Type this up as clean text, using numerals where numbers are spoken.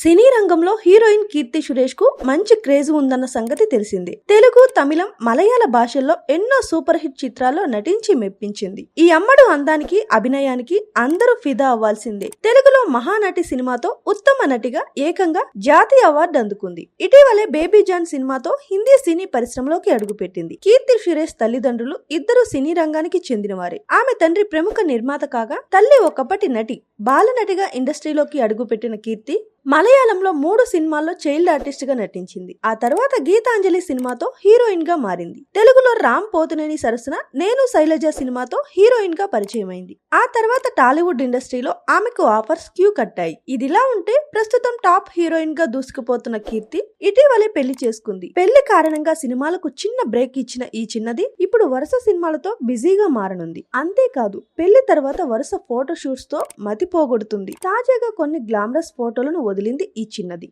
సినీ రంగంలో హీరోయిన్ కీర్తి సురేష్ కు మంచి క్రేజ్ ఉందన్న సంగతి తెలిసిందే. తెలుగు, తమిళం, మలయాళ భాషల్లో ఎన్నో సూపర్ హిట్ చిత్రాల్లో నటించి మెప్పించింది. ఈ అమ్మడు అందానికి, అభినయానికి అందరూ ఫిదా అవ్వాల్సిందే. తెలుగులో మహానటి సినిమాతో ఉత్తమ నటిగా ఏకంగా జాతీయ అవార్డు అందుకుంది. ఇటీవలే బేబీ జాన్ సినిమాతో హిందీ సినీ పరిశ్రమలోకి అడుగుపెట్టింది. కీర్తి సురేష్ తల్లిదండ్రులు ఇద్దరు సినీ రంగానికి చెందినవారే. ఆమె తండ్రి ప్రముఖ నిర్మాత కాగా, తల్లి ఒకప్పటి నటి. బాలనటిగా ఇండస్ట్రీలోకి అడుగుపెట్టిన కీర్తి మలయాళంలో 3 సినిమాల్లో చైల్డ్ ఆర్టిస్ట్ గా నటించింది. ఆ తర్వాత గీతాంజలి సినిమాతో హీరోయిన్ గా మారింది. తెలుగులో రామ్ పోతినేని సరసన నేను శైలజ సినిమాతో హీరోయిన్ గా పరిచయమైంది. ఆ తర్వాత టాలీవుడ్ ఇండస్ట్రీలో ఆమెకు ఆఫర్స్ క్యూ కట్టాయి. ఇదిలా ఉంటే ప్రస్తుతం టాప్ హీరోయిన్ గా దూసుకుపోతున్న కీర్తి ఇటీవలే పెళ్లి చేసుకుంది. పెళ్లి కారణంగా సినిమాలకు చిన్న బ్రేక్ ఇచ్చిన ఈ చిన్నది ఇప్పుడు వరుస సినిమాలతో బిజీగా మారనుంది. అంతేకాదు, పెళ్లి తర్వాత వరుస ఫోటో షూట్స్ తో మతి పోగొడుతుంది. తాజాగా కొన్ని గ్లామరస్ ఫోటోలను వదిలింది ఈ చిన్నది.